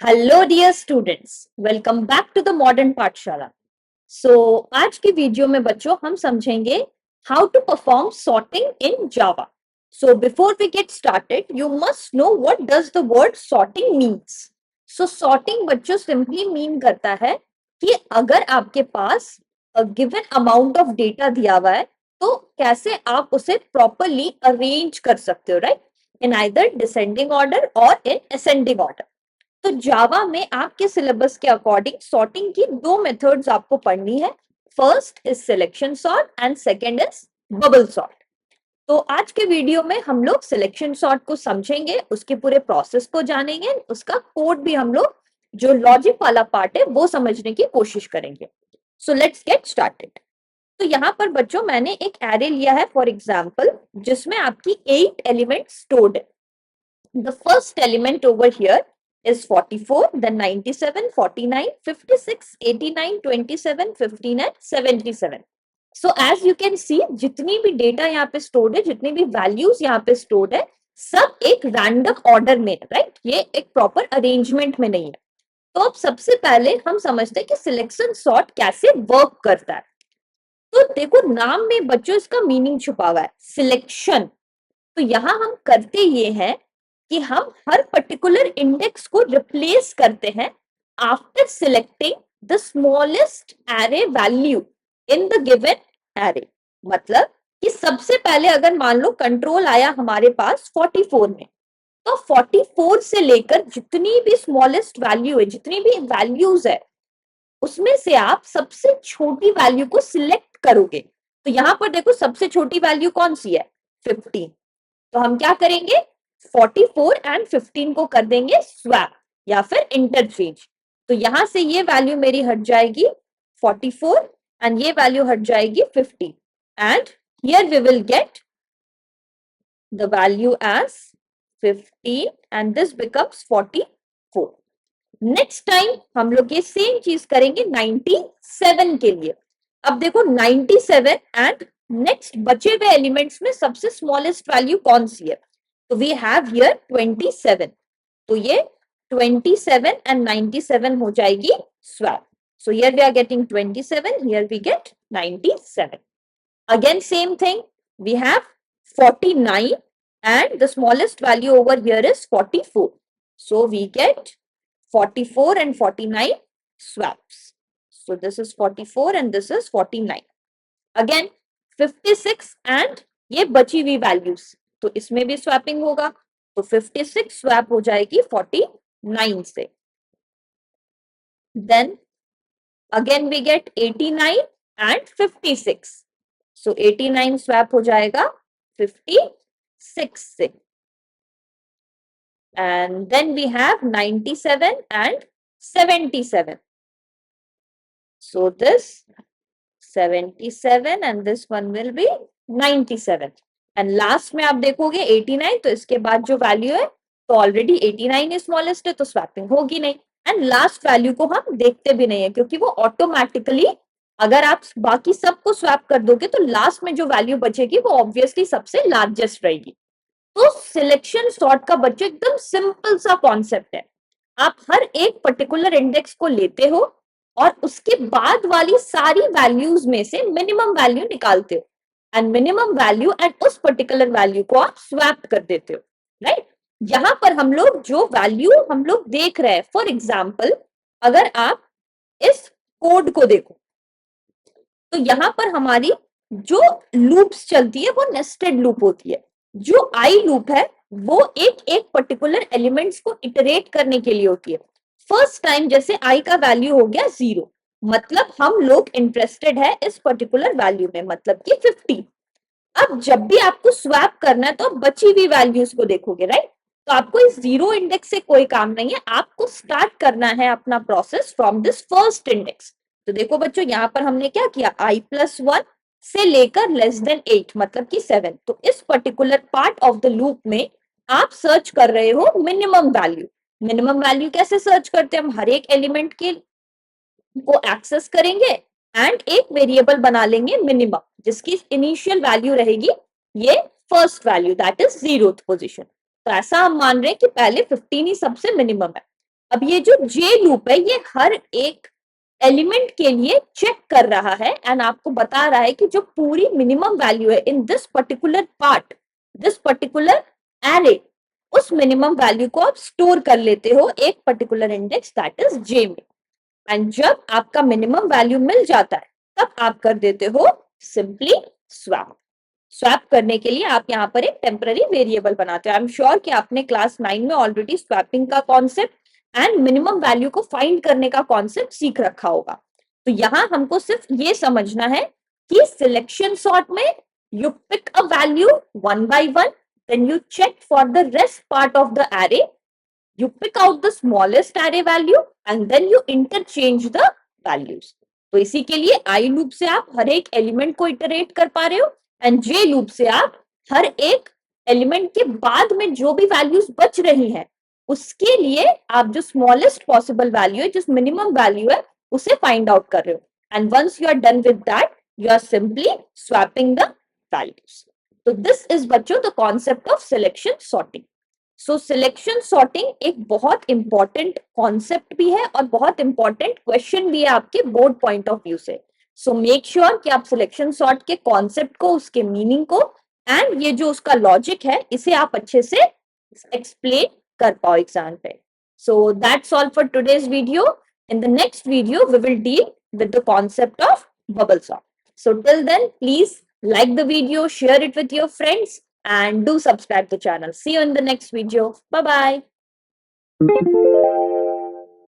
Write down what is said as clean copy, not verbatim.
Hello dear students, welcome back to the modern Pathshala. आज की video में बच्चों हम समझेंगे how to perform sorting in Java. So before we get started you must know what does the word sorting means. Sorting बच्चों simply mean करता है कि अगर आपके पास गिवन अमाउंट ऑफ डेटा दिया हुआ है तो कैसे आप उसे प्रॉपरली अरेंज कर सकते हो, right, in either descending order और इन असेंडिंग ऑर्डर। तो जावा में आपके सिलेबस के अकॉर्डिंग सॉर्टिंग की दो मेथड्स आपको पढ़नी है। First is selection sort and second is bubble sort. तो आज के वीडियो में हम लोग सिलेक्शन सॉर्ट को समझेंगे, उसके पूरे प्रोसेस को जानेंगे, उसका कोड भी हम लोग जो लॉजिक वाला पार्ट है वो समझने की कोशिश करेंगे। So let's get started. तो यहाँ पर बच्चों मैंने एक एरे लिया है फॉर एग्जाम्पल, जिसमें आपकी 8 एलिमेंट स्टोर्ड है। The first element over here is 44, then 97, 49, 56, 89, 27, 15 and 77. So as you can see, जितनी भी डेटा यहाँ पे स्टोर्ड है, जितनी भी वैल्यूज यहाँ पे स्टोर्ड है, सब एक रैंडम ऑर्डर में है, राइट। ये एक प्रॉपर अरेंजमेंट में नहीं है। तो अब सबसे पहले हम समझते हैं कि सिलेक्शन सॉर्ट कैसे वर्क करता है। तो देखो, नाम में बच्चों इसका मीनिंग छुपा हुआ है, सिलेक्शन। तो यहाँ हम करते ये हैं कि हम हर पर्टिकुलर इंडेक्स को रिप्लेस करते हैं after selecting the smallest array value in the given array. मतलब कि सबसे पहले अगर मान लो कंट्रोल आया हमारे पास 44 में, तो 44 से लेकर जितनी भी स्मॉलेस्ट वैल्यू है, जितनी भी वैल्यूज है, उसमें से आप सबसे छोटी वैल्यू को सिलेक्ट करोगे। तो यहां पर देखो सबसे छोटी वैल्यू कौन सी है, 15। तो हम क्या करेंगे, 44 एंड 15 को कर देंगे स्वैप या फिर इंटरचेंज। तो यहां से ये वैल्यू मेरी हट जाएगी 44 एंड ये वैल्यू हट जाएगी 50 and here we will get the value as 15 and this becomes 44। Next time हम लोग ये सेम चीज करेंगे 97 के लिए। अब देखो 97 एंड नेक्स्ट बचे हुए एलिमेंट्स में सबसे स्मॉलेस्ट वैल्यू कौन सी है, तो वी हैव हियर 27। तो ये 27 एंड 97 हो जाएगी swap. So here we are getting 27, here we get 97। Again same thing, we have 49 and the smallest value over here is 44. So we get 44 and 49 swaps. So this is 44 and this is 49. Again 56 and ये बची हुई values, तो इसमें भी swapping होगा। तो 56 swap हो जाएगी 49 से। Then again we get 89 and 56. So 89 swap हो जाएगा 56 से। And then we have 97 and 77. So this 77 and this one will be 97. And last में आप देखोगे 89, तो इसके बाद जो वैल्यू है, तो ऑलरेडी 89 स्मॉलेस्ट है तो स्वैपिंग होगी नहीं। एंड लास्ट वैल्यू को हम देखते भी नहीं है, क्योंकि वो ऑटोमेटिकली अगर आप बाकी सबको स्वैप कर दोगे तो लास्ट में जो वैल्यू बचेगी वो ऑब्वियसली सबसे लार्जेस्ट रहेगी। तो सिलेक्शन सॉर्ट का बच्चों एकदम सिंपल सा कॉन्सेप्ट है। आप हर एक पर्टिकुलर इंडेक्स को लेते हो और उसके बाद वाली सारी वैल्यूज में से मिनिमम वैल्यू निकालते हो एंड मिनिमम वैल्यू एंड उस पर्टिकुलर वैल्यू को आप स्वैप कर देते हो, राइट। यहां पर हम लोग जो वैल्यू हम लोग देख रहे हैं, फॉर एग्जाम्पल अगर आप इस कोड को देखो, तो यहां पर हमारी जो लूप्स चलती है वो नेस्टेड लूप होती है। जो आई लूप है वो एक एक पर्टिकुलर एलिमेंट्स को इटरेट करने के लिए होती है। फर्स्ट टाइम जैसे आई का वैल्यू हो गया 0, मतलब हम लोग इंटरेस्टेड है इस पर्टिकुलर वैल्यू में, मतलब कि 50। अब जब भी आपको स्वैप करना है तो आप बची हुई वैल्यूज को देखोगे, राइट। तो आपको इस 0 इंडेक्स से कोई काम नहीं है, आपको स्टार्ट करना है अपना process from this first index. तो देखो बच्चों, यहाँ पर हमने क्या किया, i+1 से लेकर <8 मतलब कि 7। तो इस particular part of the loop में आप सर्च कर रहे हो मिनिमम वैल्यू। मिनिमम वैल्यू कैसे सर्च करते हैं, हम हर एक एलिमेंट के को एक्सेस करेंगे एंड एक वेरिएबल बना लेंगे मिनिमम, जिसकी इनिशियल वैल्यू रहेगी ये first value, that is 0th position. तो ऐसा हम मान रहे हैं कि पहले 15 ही सबसे मिनिमम है। अब ये जो जे लूप है ये हर एक एलिमेंट के लिए चेक कर रहा है एंड आपको बता रहा है कि जो पूरी मिनिमम वैल्यू है in this particular part, this particular array, उस मिनिमम वैल्यू को आप स्टोर कर लेते हो एक पर्टिकुलर इंडेक्स दैट इज जे में। एंड जब आपका मिनिमम वैल्यू मिल जाता है तब आप कर देते हो सिंपली स्वैप। स्वैप करने के लिए आप यहाँ पर एक टेम्पररी वेरिएबल बनाते हो। आई एम श्योर कि आपने क्लास 9 में ऑलरेडी स्वैपिंग का कॉन्सेप्ट एंड मिनिमम वैल्यू को फाइंड करने का कॉन्सेप्ट सीख रखा होगा। तो यहाँ हमको सिर्फ ये समझना है कि सिलेक्शन सॉर्ट में you pick a value one by one, then you check for the rest part of the array, you pick out the smallest array value and then you interchange the values. तो इसी के लिए आई loop से आप हर एक element को iterate कर पा रहे हो एंड जे लूप से आप हर एक एलिमेंट के बाद में जो भी वैल्यूज बच रही हैं उसके लिए आप जो स्मॉलेस्ट पॉसिबल वैल्यू है, जो मिनिमम वैल्यू है, उसे फाइंड आउट कर रहे हो and once you are done with that you are simply swapping the values. तो दिस इज बच्चों the concept of selection sorting. So selection sorting एक बहुत इंपॉर्टेंट कॉन्सेप्ट भी है और बहुत इंपॉर्टेंट क्वेश्चन भी है आपके बोर्ड पॉइंट ऑफ व्यू से। सो मेक श्योर कि आप सिलेक्शन सॉर्ट के कॉन्सेप्ट को, उसके मीनिंग को एंड ये जो उसका लॉजिक है इसे आप अच्छे से एक्सप्लेन कर पाओ एग्जाम पे। So that's all for today's video. In the next video we will deal with the concept of bubble sort. So till then, please like the video, share it with your friends, and do subscribe the channel. See you in the next video. Bye bye.